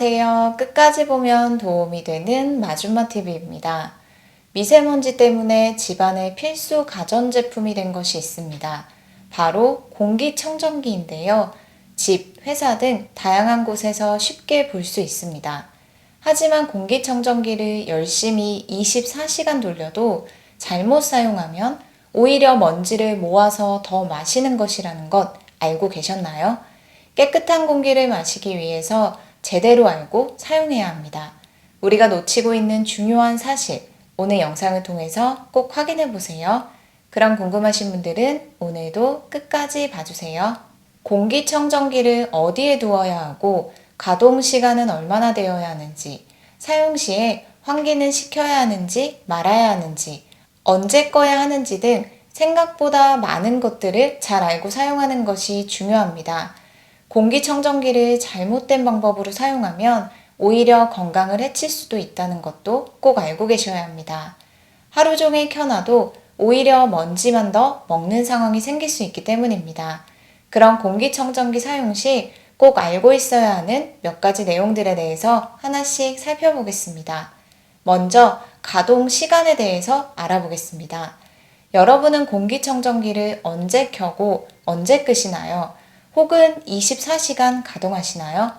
안녕하세요. 끝까지 보면 도움이 되는 마줌마TV입니다. 미세먼지 때문에 집안의 필수 가전제품이 된 것이 있습니다. 바로 공기청정기인데요. 집, 회사 등 다양한 곳에서 쉽게 볼 수 있습니다. 하지만 공기청정기를 열심히 24시간 돌려도 잘못 사용하면 오히려 먼지를 모아서 더 마시는 것이라는 것 알고 계셨나요? 깨끗한 공기를 마시기 위해서 제대로 알고 사용해야 합니다. 우리가 놓치고 있는 중요한 사실, 오늘 영상을 통해서 꼭 확인해 보세요. 그럼 궁금하신 분들은 오늘도 끝까지 봐주세요. 공기청정기를 어디에 두어야 하고 가동 시간은 얼마나 되어야 하는지, 사용 시에 환기는 시켜야 하는지 말아야 하는지, 언제 꺼야 하는지 등 생각보다 많은 것들을 잘 알고 사용하는 것이 중요합니다. 공기청정기를 잘못된 방법으로 사용하면 오히려 건강을 해칠 수도 있다는 것도 꼭 알고 계셔야 합니다. 하루 종일 켜놔도 오히려 먼지만 더 먹는 상황이 생길 수 있기 때문입니다. 그런 공기청정기 사용 시 꼭 알고 있어야 하는 몇 가지 내용들에 대해서 하나씩 살펴보겠습니다. 먼저 가동 시간에 대해서 알아보겠습니다. 여러분은 공기청정기를 언제 켜고 언제 끄시나요? 혹은 24시간 가동하시나요?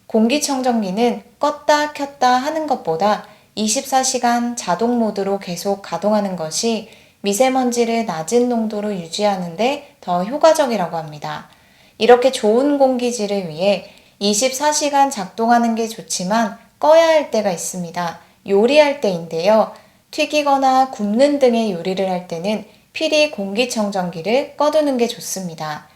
공기청정기는 껐다 켰다 하는 것보다 24시간 자동 모드로 계속 가동하는 것이 미세먼지를 낮은 농도로 유지하는 데 더 효과적이라고 합니다. 이렇게 좋은 공기질을 위해 24시간 작동하는 게 좋지만 꺼야 할 때가 있습니다. 요리할 때인데요. 튀기거나 굽는 등의 요리를 할 때는 필히 공기청정기를 꺼두는 게 좋습니다.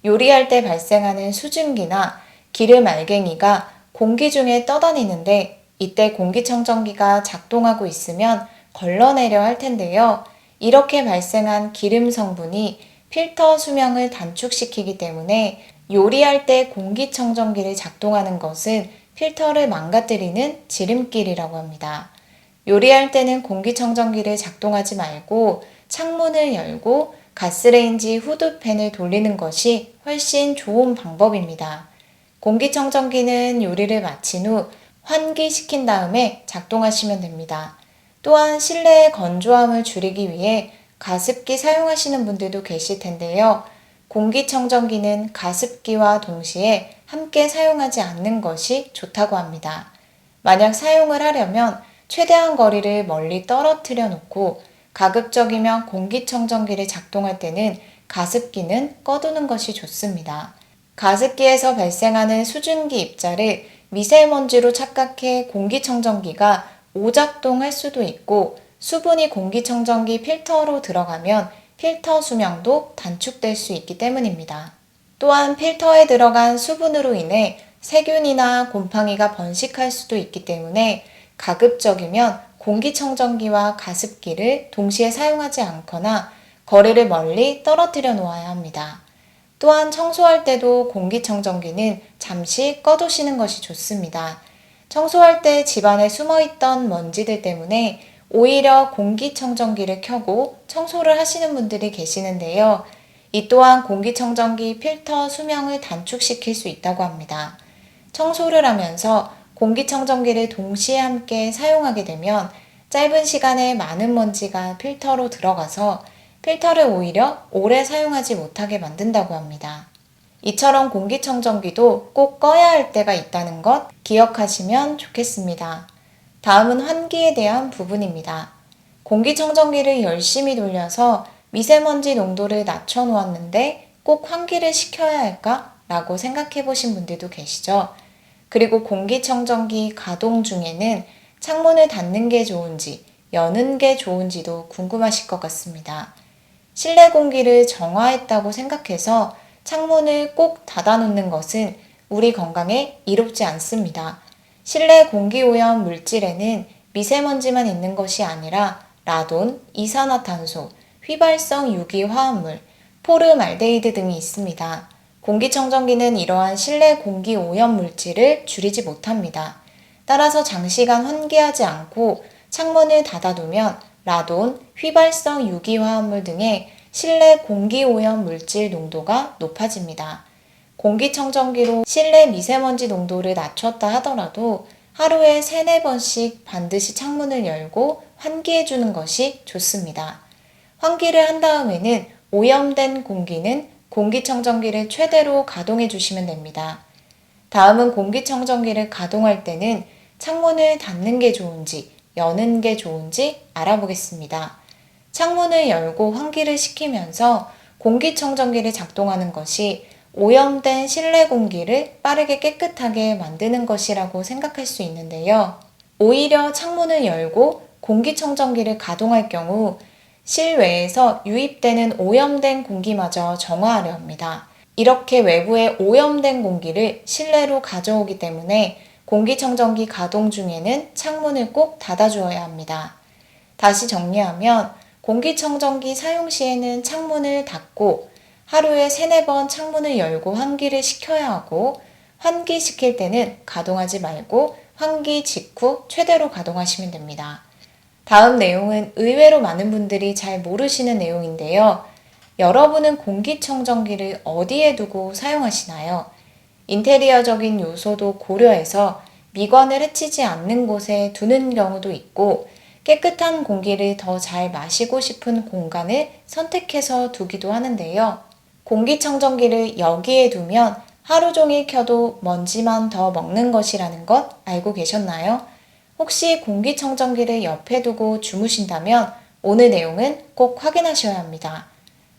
요리할 때 발생하는 수증기나 기름 알갱이가 공기 중에 떠다니는데 이때 공기청정기가 작동하고 있으면 걸러내려 할 텐데요. 이렇게 발생한 기름 성분이 필터 수명을 단축시키기 때문에 요리할 때 공기청정기를 작동하는 것은 필터를 망가뜨리는 지름길이라고 합니다. 요리할 때는 공기청정기를 작동하지 말고 창문을 열고 가스레인지 후드팬을 돌리는 것이 훨씬 좋은 방법입니다. 공기청정기는 요리를 마친 후 환기시킨 다음에 작동하시면 됩니다. 또한 실내의 건조함을 줄이기 위해 가습기 사용하시는 분들도 계실 텐데요. 공기청정기는 가습기와 동시에 함께 사용하지 않는 것이 좋다고 합니다. 만약 사용을 하려면 최대한 거리를 멀리 떨어뜨려 놓고 가급적이면 공기청정기를 작동할 때는 가습기는 꺼두는 것이 좋습니다. 가습기에서 발생하는 수증기 입자를 미세먼지로 착각해 공기청정기가 오작동할 수도 있고 수분이 공기청정기 필터로 들어가면 필터 수명도 단축될 수 있기 때문입니다. 또한 필터에 들어간 수분으로 인해 세균이나 곰팡이가 번식할 수도 있기 때문에 가급적이면 공기청정기와 가습기를 동시에 사용하지 않거나 거리를 멀리 떨어뜨려 놓아야 합니다. 또한 청소할 때도 공기청정기는 잠시 꺼두시는 것이 좋습니다. 청소할 때 집안에 숨어있던 먼지들 때문에 오히려 공기청정기를 켜고 청소를 하시는 분들이 계시는데요. 이 또한 공기청정기 필터 수명을 단축시킬 수 있다고 합니다. 청소를 하면서 공기청정기를 동시에 함께 사용하게 되면 짧은 시간에 많은 먼지가 필터로 들어가서 필터를 오히려 오래 사용하지 못하게 만든다고 합니다. 이처럼 공기청정기도 꼭 꺼야 할 때가 있다는 것 기억하시면 좋겠습니다. 다음은 환기에 대한 부분입니다. 공기청정기를 열심히 돌려서 미세먼지 농도를 낮춰 놓았는데 꼭 환기를 시켜야 할까? 라고 생각해 보신 분들도 계시죠? 그리고 공기청정기 가동 중에는 창문을 닫는 게 좋은지 여는 게 좋은지도 궁금하실 것 같습니다. 실내 공기를 정화했다고 생각해서 창문을 꼭 닫아놓는 것은 우리 건강에 이롭지 않습니다. 실내 공기오염 물질에는 미세먼지만 있는 것이 아니라 라돈, 이산화탄소, 휘발성 유기화합물, 포름알데히드 등이 있습니다. 공기청정기는 이러한 실내 공기오염 물질을 줄이지 못합니다. 따라서 장시간 환기하지 않고 창문을 닫아두면 라돈, 휘발성 유기화합물 등의 실내 공기오염 물질 농도가 높아집니다. 공기청정기로 실내 미세먼지 농도를 낮췄다 하더라도 하루에 3, 4번씩 반드시 창문을 열고 환기해 주는 것이 좋습니다. 환기를 한 다음에는 오염된 공기는 공기청정기를 최대로 가동해 주시면 됩니다. 다음은 공기청정기를 가동할 때는 창문을 닫는 게 좋은지 여는 게 좋은지 알아보겠습니다. 창문을 열고 환기를 시키면서 공기청정기를 작동하는 것이 오염된 실내 공기를 빠르게 깨끗하게 만드는 것이라고 생각할 수 있는데요. 오히려 창문을 열고 공기청정기를 가동할 경우 실외에서 유입되는 오염된 공기마저 정화하려 합니다. 이렇게 외부의 오염된 공기를 실내로 가져오기 때문에 공기청정기 가동 중에는 창문을 꼭 닫아주어야 합니다. 다시 정리하면 공기청정기 사용 시에는 창문을 닫고 하루에 3, 4번 창문을 열고 환기를 시켜야 하고 환기시킬 때는 가동하지 말고 환기 직후 최대로 가동하시면 됩니다. 다음 내용은 의외로 많은 분들이 잘 모르시는 내용인데요. 여러분은 공기청정기를 어디에 두고 사용하시나요? 인테리어적인 요소도 고려해서 미관을 해치지 않는 곳에 두는 경우도 있고 깨끗한 공기를 더 잘 마시고 싶은 공간을 선택해서 두기도 하는데요. 공기청정기를 여기에 두면 하루 종일 켜도 먼지만 더 먹는 것이라는 것 알고 계셨나요? 혹시 공기청정기를 옆에 두고 주무신다면 오늘 내용은 꼭 확인하셔야 합니다.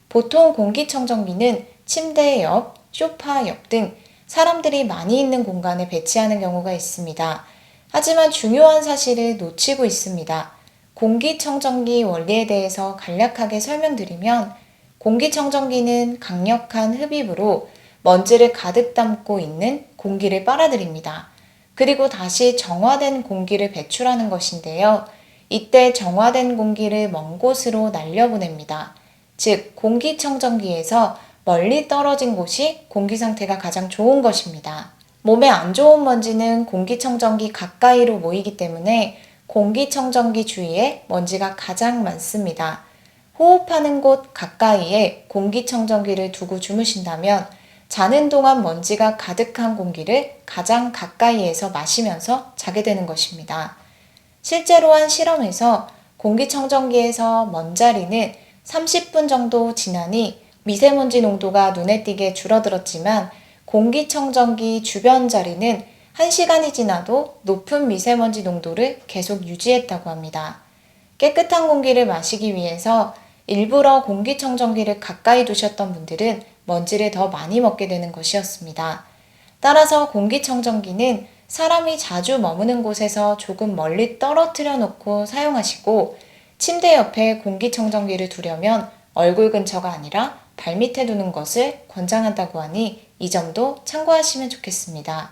보통 공기청정기는 침대 옆, 소파 옆 등 사람들이 많이 있는 공간에 배치하는 경우가 있습니다. 하지만 중요한 사실을 놓치고 있습니다. 공기청정기 원리에 대해서 간략하게 설명드리면 공기청정기는 강력한 흡입으로 먼지를 가득 담고 있는 공기를 빨아들입니다. 그리고 다시 정화된 공기를 배출하는 것인데요. 이때 정화된 공기를 먼 곳으로 날려보냅니다. 즉, 공기청정기에서 멀리 떨어진 곳이 공기 상태가 가장 좋은 것입니다. 몸에 안 좋은 먼지는 공기청정기 가까이로 모이기 때문에 공기청정기 주위에 먼지가 가장 많습니다. 호흡하는 곳 가까이에 공기청정기를 두고 주무신다면 자는 동안 먼지가 가득한 공기를 가장 가까이에서 마시면서 자게 되는 것입니다. 실제로 한 실험에서 공기청정기에서 먼자리는 30분 정도 지나니 미세먼지 농도가 눈에 띄게 줄어들었지만 공기청정기 주변 자리는 1시간이 지나도 높은 미세먼지 농도를 계속 유지했다고 합니다. 깨끗한 공기를 마시기 위해서 일부러 공기청정기를 가까이 두셨던 분들은 먼지를 더 많이 먹게 되는 것이었습니다. 따라서 공기청정기는 사람이 자주 머무는 곳에서 조금 멀리 떨어뜨려 놓고 사용하시고 침대 옆에 공기청정기를 두려면 얼굴 근처가 아니라 발밑에 두는 것을 권장한다고 하니 이 점도 참고하시면 좋겠습니다.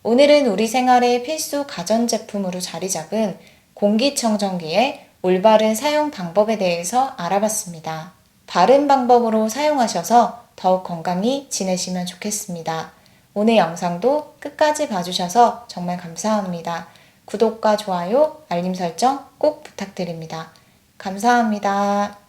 오늘은 우리 생활의 필수 가전제품으로 자리 잡은 공기청정기의 올바른 사용 방법에 대해서 알아봤습니다. 바른 방법으로 사용하셔서 더욱 건강히 지내시면 좋겠습니다. 오늘 영상도 끝까지 봐주셔서 정말 감사합니다. 구독과 좋아요, 알림 설정 꼭 부탁드립니다. 감사합니다.